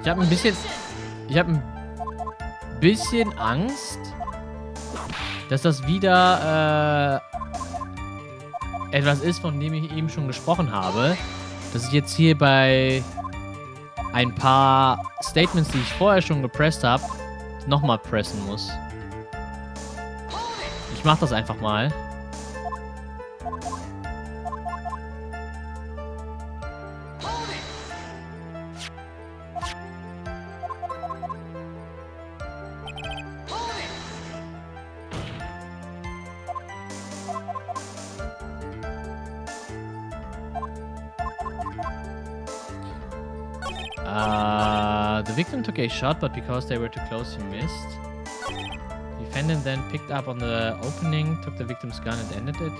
Ich habe ein bisschen Angst, dass das wieder etwas ist, von dem ich eben schon gesprochen habe. Dass ich jetzt hier bei ein paar Statements, die ich vorher schon gepresst habe, nochmal pressen muss. Ich mach das einfach mal. The victim took a shot, but because they were too close, he missed. The defendant then picked up on the opening, took the victim's gun and ended it.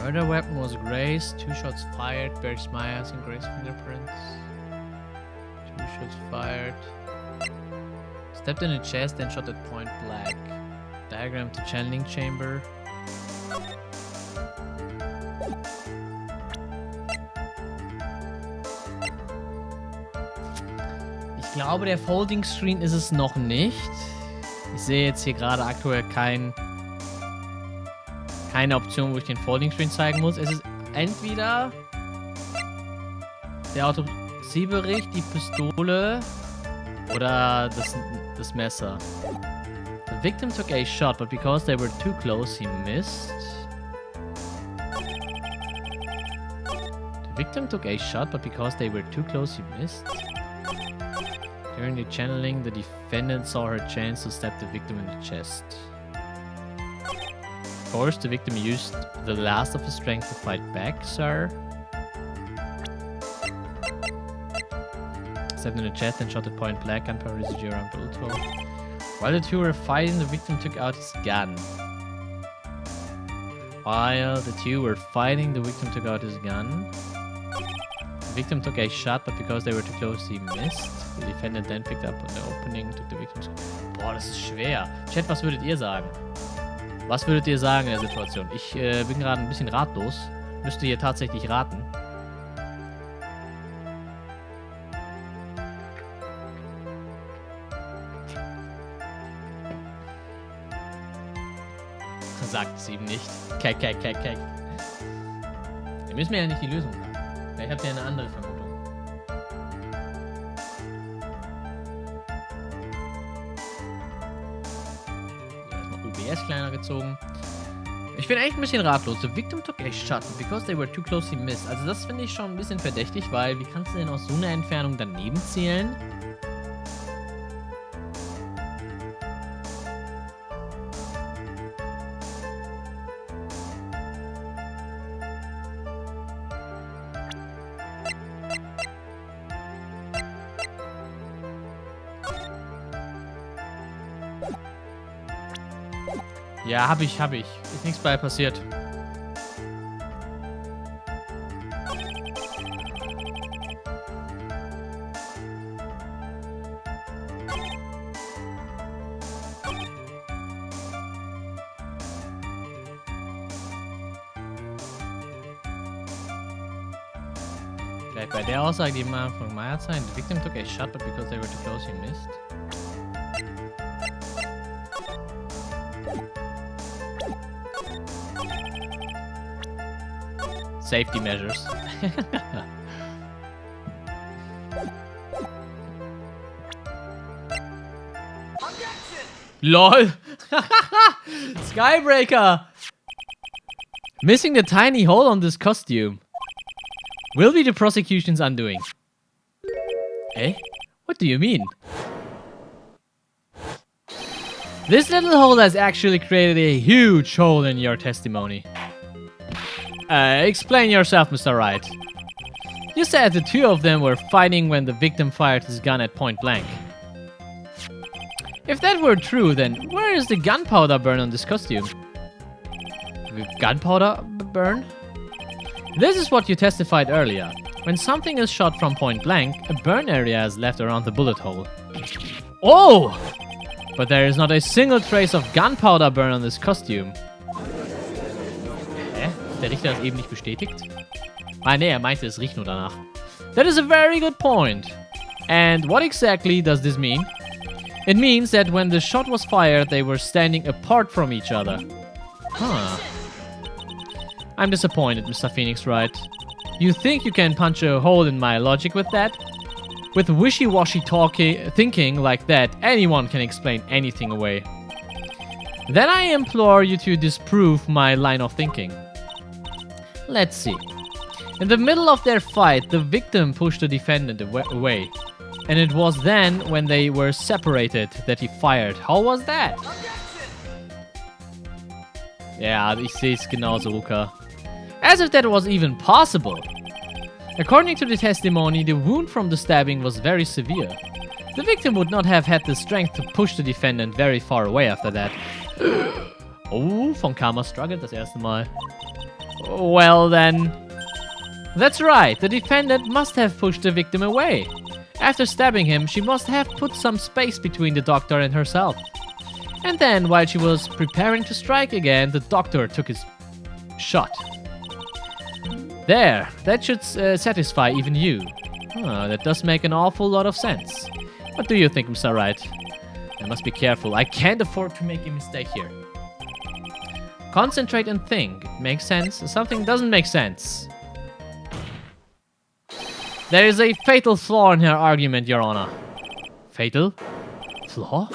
Murder weapon was Gray's. 2 shots fired. Bears Myers and Gray's fingerprints. 2 shots fired. Stepped in the chest, then shot at point blank. Diagram to channeling chamber. Ich glaube, der Folding Screen ist es noch nicht. Ich sehe jetzt hier gerade aktuell keine Option, wo ich den Folding Screen zeigen muss. Es ist entweder der Autopsiebericht, die Pistole oder das Messer. The victim took a shot, but because they were too close, he missed. The victim took a shot, but because they were too close, he missed. During the channeling, the defendant saw her chance to stab the victim in the chest. Of course, the victim used the last of his strength to fight back, sir. Stepped in the chest and shot at point blank, gunpowder residue around bullet hole. While the two were fighting, the victim took out his gun. While the two were fighting, the victim took out his gun. The victim took a shot, but because they were too close, he missed. The defendant then picked up on the opening, took the victim's... Boah, das ist schwer. Chat, was würdet ihr sagen? Was würdet ihr sagen in der Situation? Ich bin gerade ein bisschen ratlos. Müsst ihr hier tatsächlich raten. Sagt es ihm nicht. Keck. Ihr müsst mir ja nicht die Lösung sagen. Vielleicht habt ihr eine andere Vermutung. Erstmal OBS kleiner gezogen. Ich bin echt ein bisschen ratlos. The victim took a shot, because they were too close, he missed. Also das finde ich schon ein bisschen verdächtig, weil wie kannst du denn aus so einer Entfernung daneben zählen? Ja, hab ich. Ist nichts bei passiert. Vielleicht bei der Aussage, die man von Meyer zeigen, the victim took a shot, but because they were too close, he missed. Safety measures. LOL! Skybreaker! Missing the tiny hole on this costume will be the prosecution's undoing. Eh? What do you mean? This little hole has actually created a huge hole in your testimony. Explain yourself, Mr. Wright. You said the two of them were fighting when the victim fired his gun at point blank. If that were true, then where is the gunpowder burn on this costume? The gunpowder burn? This is what you testified earlier. When something is shot from point blank, a burn area is left around the bullet hole. Oh! But there is not a single trace of gunpowder burn on this costume. Hä? Der Richter das eben nicht bestätigt? Ah, nee, er meinte, es riecht nur danach. That is a very good point. And what exactly does this mean? It means that when the shot was fired, they were standing apart from each other. Huh. I'm disappointed, Mr. Phoenix Wright. You think you can punch a hole in my logic with that? With wishy-washy thinking like that, anyone can explain anything away. Then I implore you to disprove my line of thinking. Let's see. In the middle of their fight, the victim pushed the defendant away. And it was then, when they were separated, that he fired. How was that? Ja, ich sehe es genauso, Ruka. As if that was even possible. According to the testimony, the wound from the stabbing was very severe. The victim would not have had the strength to push the defendant very far away after that. Oh, von Karma struggled das erste Mal. Well then... That's right, the defendant must have pushed the victim away. After stabbing him, she must have put some space between the doctor and herself. And then, while she was preparing to strike again, the doctor took his shot. There, that should satisfy even you. That does make an awful lot of sense. What do you think, Mr. Wright? I must be careful. I can't afford to make a mistake here. Concentrate and think. It makes sense. Something doesn't make sense. There is a fatal flaw in her argument, Your Honor. Fatal? Flaw?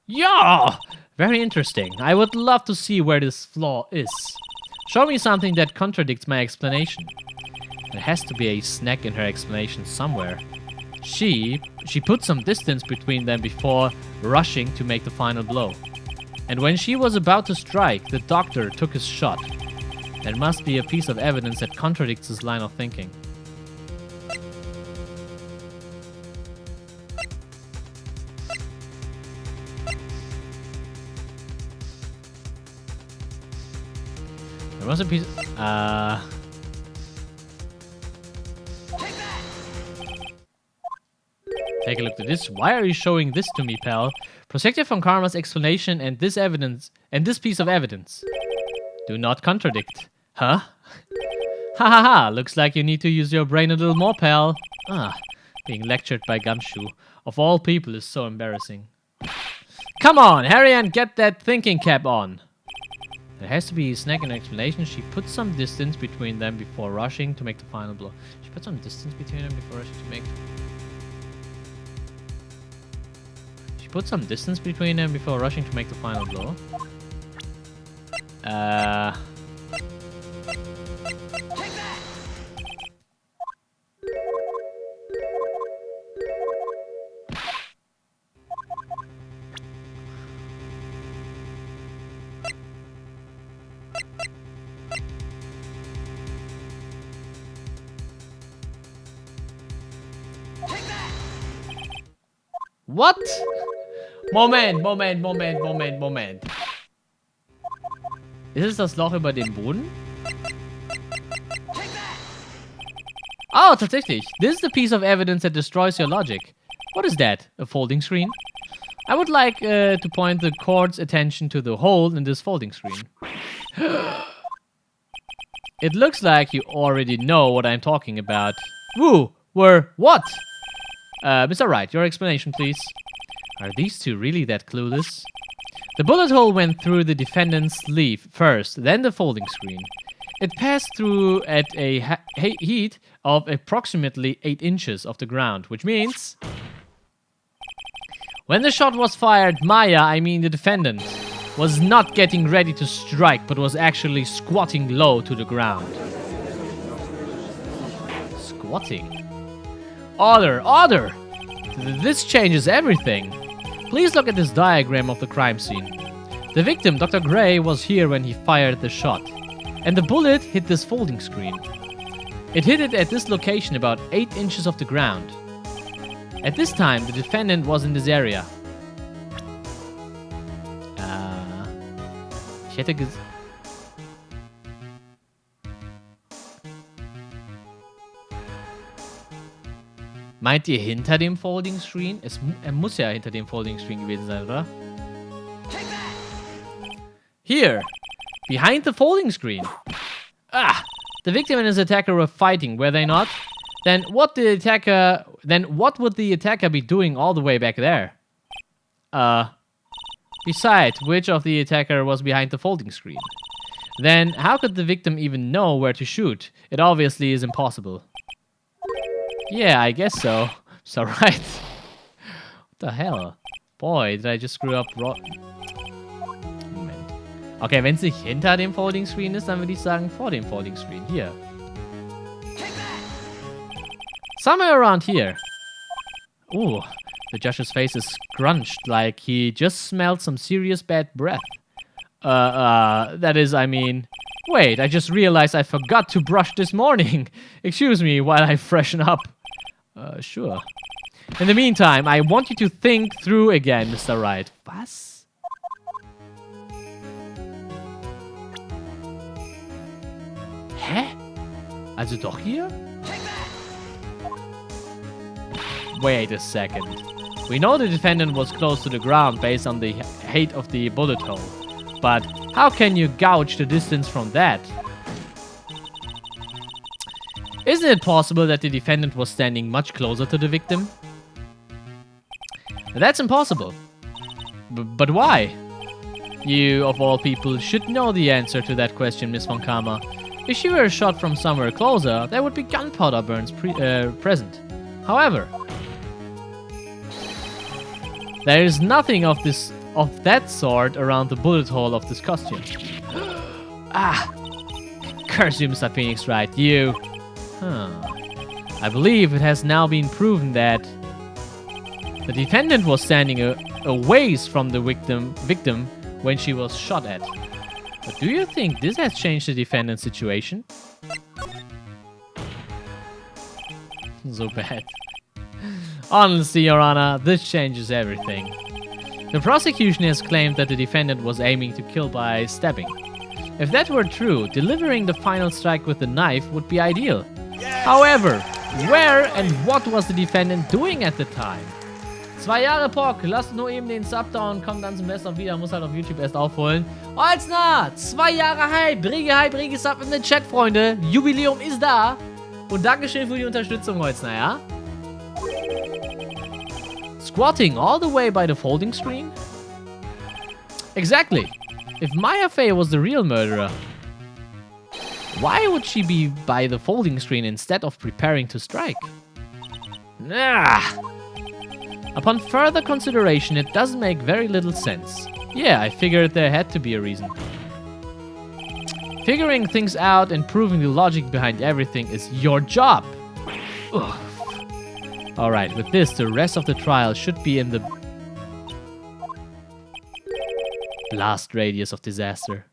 Yeah! Very interesting. I would love to see where this flaw is. Show me something that contradicts my explanation. There has to be a snag in her explanation somewhere. She put some distance between them before rushing to make the final blow. And when she was about to strike, the doctor took his shot. There must be a piece of evidence that contradicts this line of thinking. There was a piece... Take a look at this. Why are you showing this to me, pal? Protected from Karma's explanation and this evidence... And this piece of evidence. Do not contradict. Huh? Ha ha ha! Looks like you need to use your brain a little more, pal. Being lectured by Gumshoe, of all people, is so embarrassing. Come on, hurry and get that thinking cap on. There has to be a snag in her explanation. She put some distance between them before rushing to make the final blow. She put some distance between them before rushing to make... She put some distance between them before rushing to make the final blow. What? Moment. Ist es das Loch über dem Boden? Oh, tatsächlich. This is the piece of evidence that destroys your logic. What is that? A folding screen? I would like to point the court's attention to the hole in this folding screen. It looks like you already know what I'm talking about. Woo! What? Mr. Wright, your explanation, please. Are these two really that clueless? The bullet hole went through the defendant's sleeve first, then the folding screen. It passed through at a heat of approximately 8 inches off the ground, which means... When the shot was fired, the defendant, was not getting ready to strike, but was actually squatting low to the ground. Squatting? Order! This changes everything. Please look at this diagram of the crime scene. The victim, Dr. Gray, was here when he fired the shot. And the bullet hit this folding screen. It hit it at this location about 8 inches off the ground. At this time, the defendant was in this area. Ich hätte Meint ihr hinter dem Folding Screen? Er muss ja hinter dem Folding Screen gewesen sein, oder? Here! Behind the folding screen! Ah! The victim and his attacker were fighting, were they not? Then what would the attacker be doing all the way back there? Besides, which of the attacker was behind the folding screen? Then how could the victim even know where to shoot? It obviously is impossible. Yeah, I guess so. So right. What the hell? Boy, did I just screw up Moment. Okay, wenn es nicht hinter dem Folding Screen ist, dann würde ich sagen vor dem Folding Screen. Hier. Somewhere around here. Ooh, the judge's face is scrunched like he just smelled some serious bad breath. That is, I mean... Wait, I just realized I forgot to brush this morning. Excuse me while I freshen up. Sure. In the meantime, I want you to think through again, Mr. Wright. Was? Hä? Also doch hier? Wait a second. We know the defendant was close to the ground based on the height of the bullet hole. But how can you gauge the distance from that? Isn't it possible that the defendant was standing much closer to the victim? That's impossible. But why? You, of all people, should know the answer to that question, Miss von Karma. If she were shot from somewhere closer, there would be gunpowder burns present. However, there is nothing of that sort around the bullet hole of this costume. Ah! Curse you, Mr. Phoenix Wright, you... I believe it has now been proven that the defendant was standing a ways from the victim when she was shot at. But do you think this has changed the defendant's situation? So bad. Honestly, Your Honor, this changes everything. The prosecution has claimed that the defendant was aiming to kill by stabbing. If that were true, delivering the final strike with the knife would be ideal. Yes. However, where and what was the defendant doing at the time? 2 Jahre Pock, lasst nur eben den Sub da und kommt dann zum Best of wieder, muss halt auf YouTube erst aufholen. Olsner, 2 Jahre Hype, Rege Sub in den Chat, Freunde. Jubiläum ist da. Und Dankeschön für die Unterstützung, Holzner, ja? Squatting all the way by the folding screen? Exactly. If Maya Fey was the real murderer, why would she be by the folding screen instead of preparing to strike? Nah. Upon further consideration, it does make very little sense. Yeah, I figured there had to be a reason. Figuring things out and proving the logic behind everything is your job. Ugh. Alright, with this, the rest of the trial should be in the blast radius of disaster.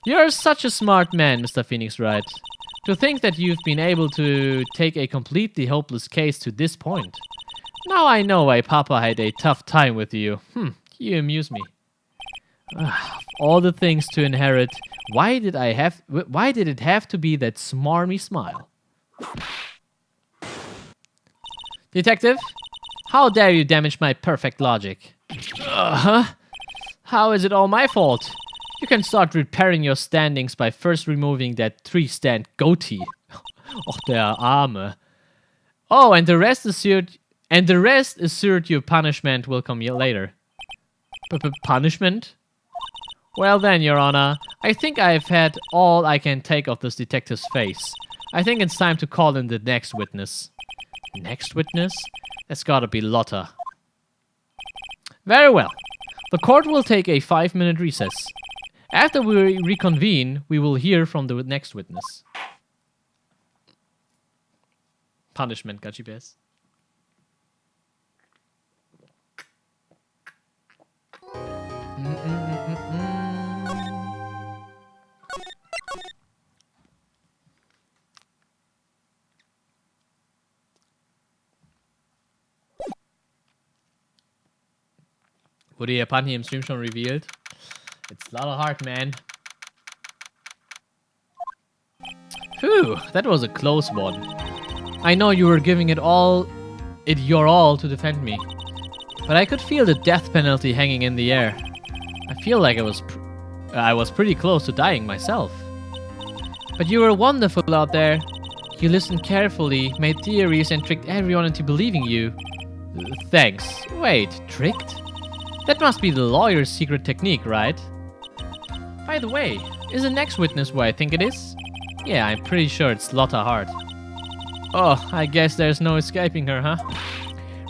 You're such a smart man, Mr. Phoenix Wright. To think that you've been able to take a completely hopeless case to this point. Now I know why Papa had a tough time with you. You amuse me. All the things to inherit, why did it have to be that smarmy smile? Detective, how dare you damage my perfect logic? How is it all my fault? You can start repairing your standings by first removing that 3-stand goatee. Och, der Arme. Oh, and the rest assured your punishment will come later. Punishment? Well then, Your Honor, I think I've had all I can take of this detective's face. I think it's time to call in the next witness. Next witness? That's gotta be Lotta. Very well. The court will take a 5-minute recess. After we reconvene, we will hear from the next witness. Punishment, Gachibes. Wurde Japan hier im Stream schon revealed? It's a lot of heart, man. Phew, that was a close one. I know you were giving your all to defend me, but I could feel the death penalty hanging in the air. I feel like I was pretty close to dying myself. But you were wonderful out there. You listened carefully, made theories, and tricked everyone into believing you. Thanks. Wait, tricked? That must be the lawyer's secret technique, right? By the way, is the next witness who I think it is? Yeah, I'm pretty sure it's Lotta Hart. Oh, I guess there's no escaping her, huh?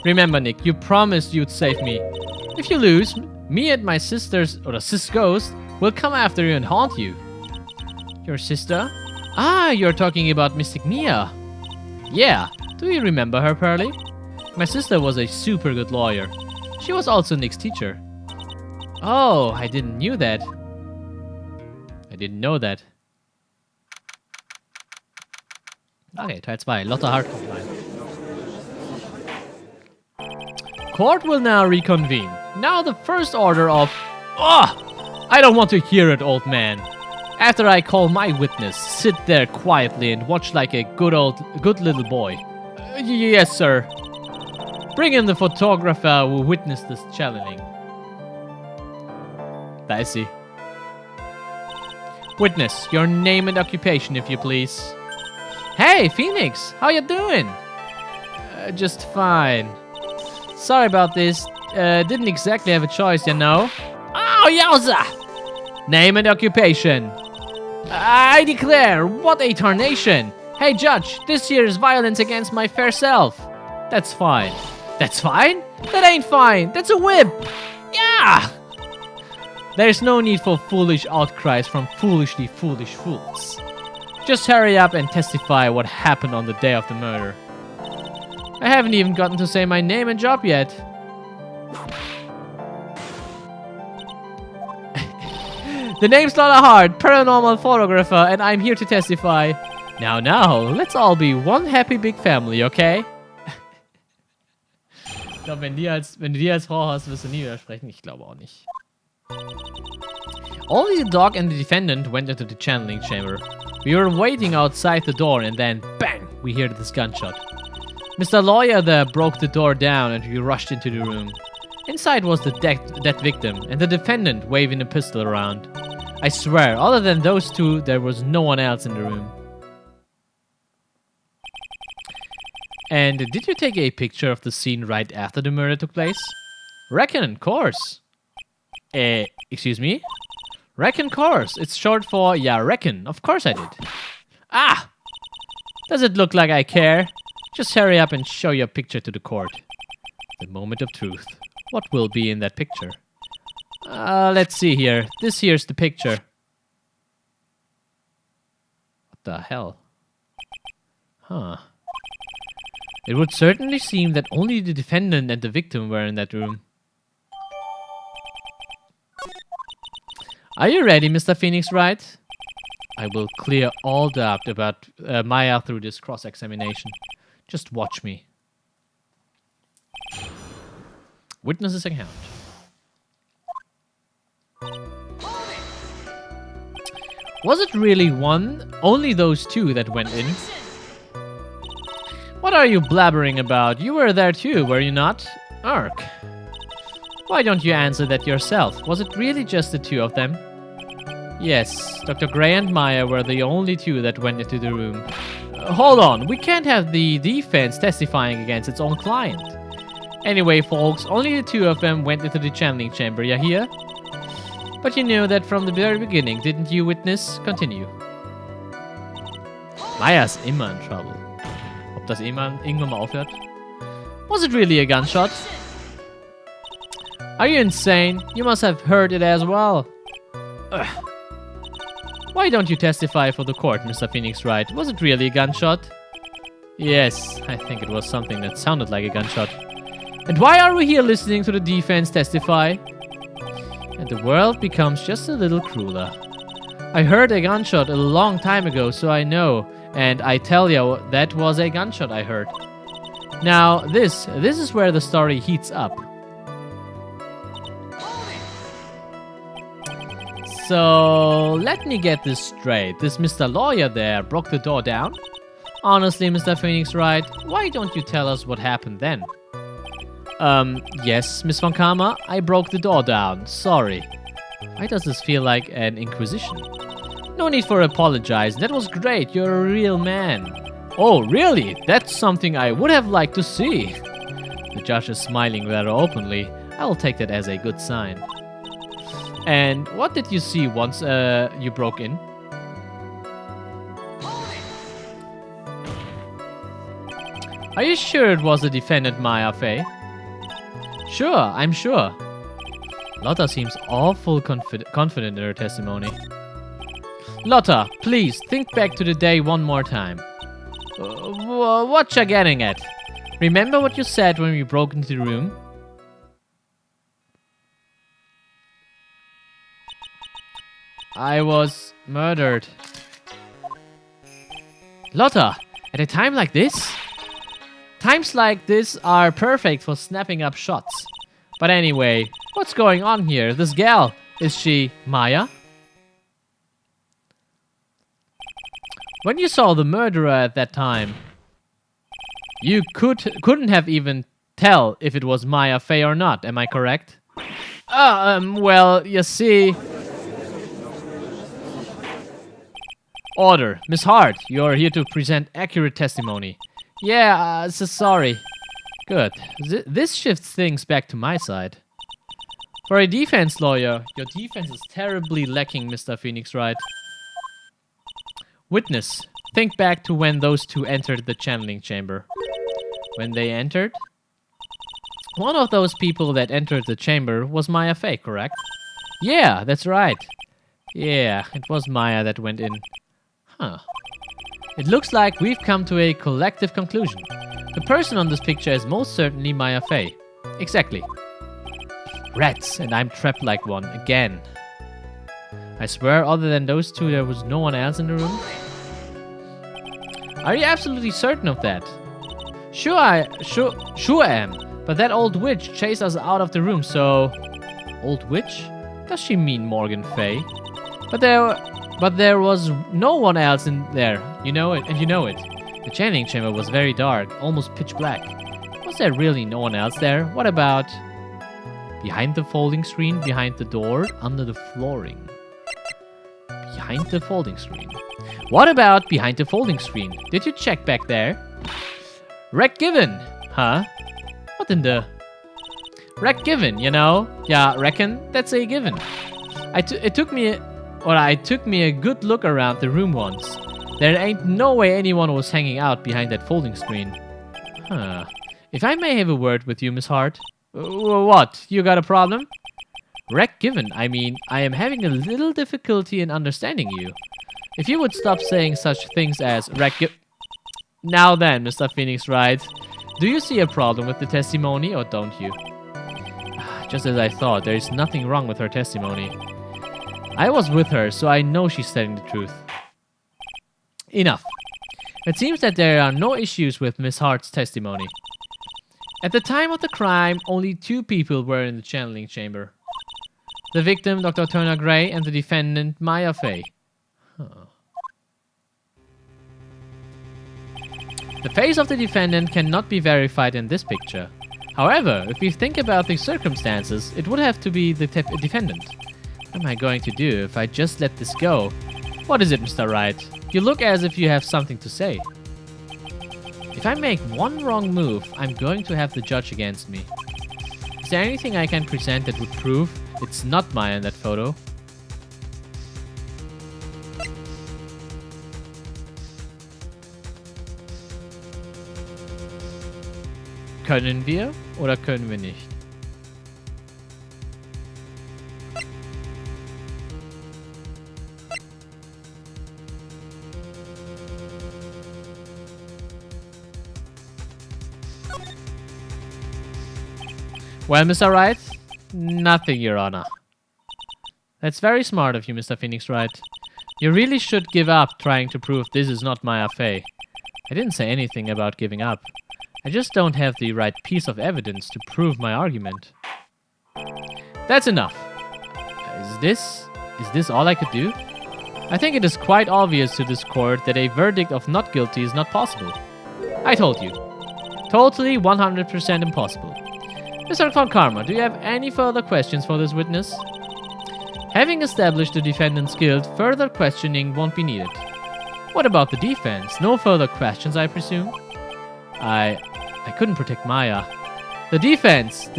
Remember, Nick, you promised you'd save me. If you lose, me and my sisters, or the sis ghost, will come after you and haunt you. Your sister? Ah, you're talking about Mystic Mia. Yeah, do you remember her, Pearly? My sister was a super good lawyer. She was also Nick's teacher. Oh, I didn't know that. Okay, Teil 2. Lotta Hart kommt rein. Court will now reconvene. Now the first order of... Oh! I don't want to hear it, old man. After I call my witness, sit there quietly and watch like a good little boy. Yes, sir. Bring in the photographer who witnessed this channeling. Da ist sie. Witness, your name and occupation, if you please. Hey, Phoenix, how you doing? Just fine. Sorry about this. Didn't exactly have a choice, you know. Oh, yowza! Name and occupation. I declare, what a tarnation. Hey, Judge, this here is violence against my fair self. That's fine. That's fine? That ain't fine. That's a whip. Yeah! There's no need for foolish outcries from foolishly foolish fools. Just hurry up and testify what happened on the day of the murder. I haven't even gotten to say my name and job yet. The name's Lotta Hart, paranormal photographer, and I'm here to testify. Now, let's all be one happy big family, okay? Ich glaube, wenn du die als Frau hast, wirst du nie widersprechen. Ich glaube auch nicht. Only the dog and the defendant went into the channeling chamber. We were waiting outside the door and then, bang, we heard this gunshot. Mr. Lawyer there broke the door down and we rushed into the room. Inside was the dead victim and the defendant waving a pistol around. I swear, other than those two, there was no one else in the room. And did you take a picture of the scene right after the murder took place? Reckon, course. Excuse me? Reckon course. It's short for, yeah, reckon. Of course I did. Ah! Does it look like I care? Just hurry up and show your picture to the court. The moment of truth. What will be in that picture? Let's see here. This here's the picture. What the hell? Huh. It would certainly seem that only the defendant and the victim were in that room. Are you ready, Mr. Phoenix Wright? I will clear all doubt about Maya through this cross-examination. Just watch me. Witnesses account. Was it really only those two that went in? What are you blabbering about? You were there too, were you not? Ark. Why don't you answer that yourself? Was it really just the two of them? Yes, Dr. Gray and Maya were the only two that went into the room. Hold on, we can't have the defense testifying against its own client. Anyway, folks, only the two of them went into the channeling chamber, you hear? But you knew that from the very beginning, didn't you, witness? Continue. Maya's immer in trouble. Ob das irgendwann mal aufhört? Was it really a gunshot? Are you insane? You must have heard it as well. Ugh. Why don't you testify for the court, Mr. Phoenix Wright? Was it really a gunshot? Yes, I think it was something that sounded like a gunshot. And why are we here listening to the defense testify? And the world becomes just a little crueler. I heard a gunshot a long time ago, so I know. And I tell you, that was a gunshot I heard. Now, this is where the story heats up. So, let me get this straight. This Mr. Lawyer there broke the door down? Honestly, Mr. Phoenix Wright, why don't you tell us what happened then? Yes, Miss Von Karma, I broke the door down. Sorry. Why does this feel like an inquisition? No need for apologize. That was great. You're a real man. Oh, really? That's something I would have liked to see. The judge is smiling rather openly. I will take that as a good sign. And what did you see once you broke in? Are you sure it was the defendant Maya Fey? Sure, I'm sure. Lotta seems awful confident in her testimony. Lotta, please, think back to the day one more time. What you getting at? Remember what you said when we broke into the room? I was murdered. Lotta, at a time like this? Times like this are perfect for snapping up shots. But anyway, what's going on here? This gal, is she Maya? When you saw the murderer at that time, you couldn't have even tell if it was Maya Fey or not, am I correct? Well, you see... Order. Miss Hart, you're here to present accurate testimony. Yeah, so sorry. Good. This shifts things back to my side. For a defense lawyer, your defense is terribly lacking, Mr. Phoenix Wright. Witness, think back to when those two entered the channeling chamber. When they entered? One of those people that entered the chamber was Maya Fey, correct? Yeah, that's right. Yeah, it was Maya that went in. Huh. It looks like we've come to a collective conclusion. The person on this picture is most certainly Maya Fey. Exactly. Rats, and I'm trapped like one, again. I swear, other than those two, there was no one else in the room. Are you absolutely certain of that? Sure I am. But that old witch chased us out of the room, so... Old witch? Does she mean Morgan Fey? But there was no one else in there. You know it, and you know it. The channeling chamber was very dark, almost pitch black. Was there really no one else there? What about... Behind the folding screen, behind the door, under the flooring. Behind the folding screen. What about behind the folding screen? Did you check back there? Wreck given! Huh? What in the... Wreck given, you know? Yeah, reckon that's a given. It took me a good look around the room once. There ain't no way anyone was hanging out behind that folding screen. Huh. If I may have a word with you, Miss Hart. What? You got a problem? Wreck given. I mean, I am having a little difficulty in understanding you. If you would stop saying such things as wreck given... Now then, Mr. Phoenix Wright. Do you see a problem with the testimony or don't you? Just as I thought, there is nothing wrong with her testimony. I was with her, so I know she's telling the truth. Enough. It seems that there are no issues with Miss Hart's testimony. At the time of the crime, only 2 people were in the channeling chamber. The victim, Dr. Turner Gray, and the defendant, Maya Fey. Huh. The face of the defendant cannot be verified in this picture. However, if we think about the circumstances, it would have to be the defendant. What am I going to do if I just let this go? What is it, Mr. Wright? You look as if you have something to say. If I make one wrong move, I'm going to have the judge against me. Is there anything I can present that would prove it's not Maya in that photo? Können wir oder können wir nicht? Well, Mr. Wright, nothing, Your Honor. That's very smart of you, Mr. Phoenix Wright. You really should give up trying to prove this is not Maya Fey. I didn't say anything about giving up. I just don't have the right piece of evidence to prove my argument. That's enough. Is this all I could do? I think it is quite obvious to this court that a verdict of not guilty is not possible. I told you. Totally 100% impossible. Mr. Von Karma, do you have any further questions for this witness? Having established the defendant's guilt, further questioning won't be needed. What about the defense? No further questions, I presume? I couldn't protect Maya. The defense!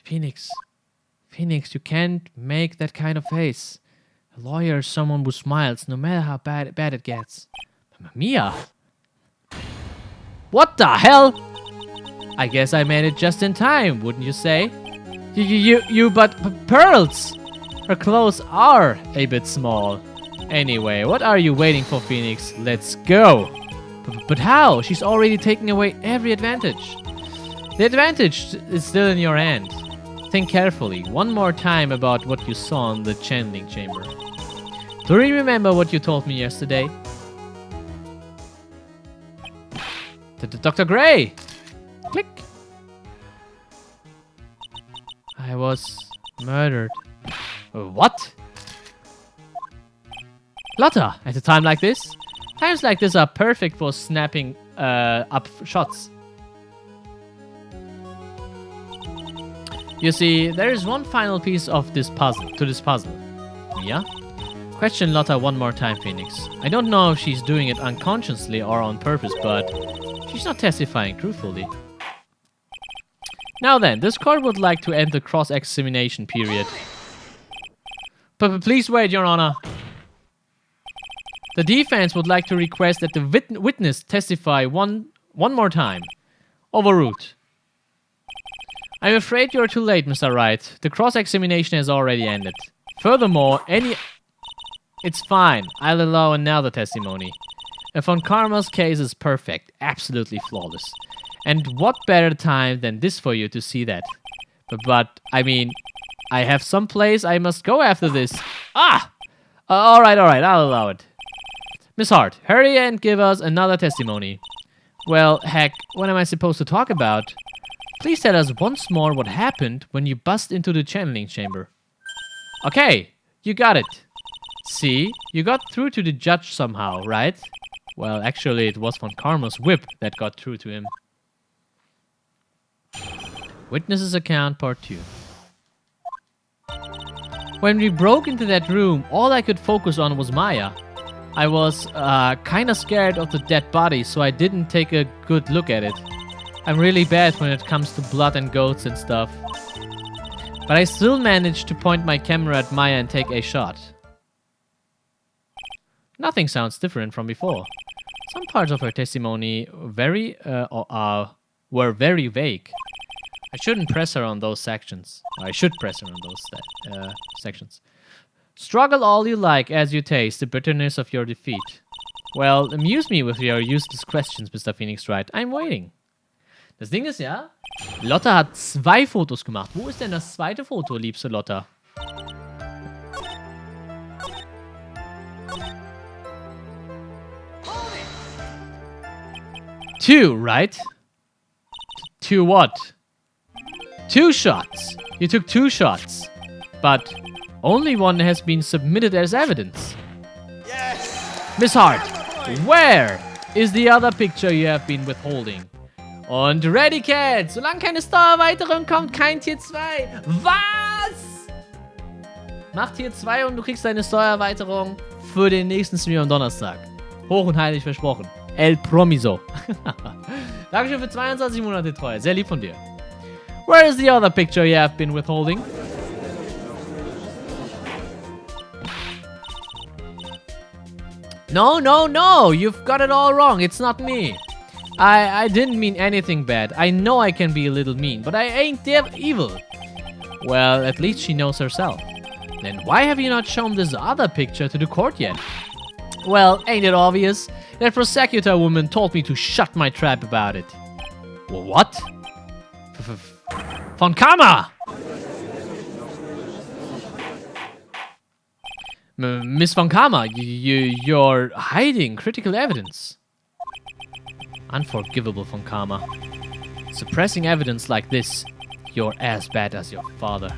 Phoenix, you can't make that kind of face. A lawyer is someone who smiles, no matter how bad it gets. Mamma mia! What the hell? I guess I made it just in time, wouldn't you say? But Pearls! Her clothes are a bit small. Anyway, what are you waiting for, Phoenix? Let's go! But how? She's already taking away every advantage. The advantage is still in your hand. Think carefully, one more time about what you saw in the channeling chamber. Do you remember what you told me yesterday? Dr. Gray! Click! I was murdered. What? Lotta, at a time like this? Times like this are perfect for snapping up shots. You see, there is one final piece of this puzzle. Yeah? Question Lotta one more time, Phoenix. I don't know if she's doing it unconsciously or on purpose, but she's not testifying truthfully. Now then, this court would like to end the cross-examination period. Please wait, Your Honor. The defense would like to request that the witness testify one more time. Overruled. I'm afraid you're too late, Mr. Wright. The cross-examination has already ended. Furthermore, It's fine. I'll allow another testimony. Von Karma's case is perfect. Absolutely flawless. And what better time than this for you to see that? But I mean, I have some place I must go after this. Alright, I'll allow it. Miss Hart, hurry and give us another testimony. Well, heck, what am I supposed to talk about? Please tell us once more what happened when you bust into the channeling chamber. Okay, you got it. See, you got through to the judge somehow, right? Well, actually, it was Von Karma's whip that got through to him. Witness's account, part 2. When we broke into that room, all I could focus on was Maya. I was kinda scared of the dead body, so I didn't take a good look at it. I'm really bad when it comes to blood and goats and stuff. But I still managed to point my camera at Maya and take a shot. Nothing sounds different from before. Some parts of her testimony were very vague. I shouldn't press her on those sections. I should press her on those sections. Struggle all you like as you taste the bitterness of your defeat. Well, amuse me with your useless questions, Mr. Phoenix Wright. I'm waiting. Das Ding ist ja, Lotta hat 2 Fotos gemacht. Wo ist denn das zweite Foto, liebste Lotta? Two, right? 2 what? 2 shots. You took 2 shots. But only one has been submitted as evidence. Yes! Miss Hart, where is the other picture you have been withholding? Und ready, Cat! Solange keine Steuererweiterung kommt, kein Tier 2. Was? Mach Tier 2 und du kriegst deine Steuererweiterung für den nächsten Stream am Donnerstag. Hoch und heilig versprochen. El Promiso. Dankeschön für 22 Monate Treue. Sehr lieb von dir. Where is the other picture you have been withholding? No. You've got it all wrong. It's not me. I didn't mean anything bad. I know I can be a little mean, but I ain't evil. Well, at least she knows herself. Then why have you not shown this other picture to the court yet? Well, ain't it obvious? That prosecutor woman told me to shut my trap about it. What? Von Karma! Miss Von Karma, you're hiding critical evidence. Unforgivable, Von Karma. Suppressing evidence like this, you're as bad as your father.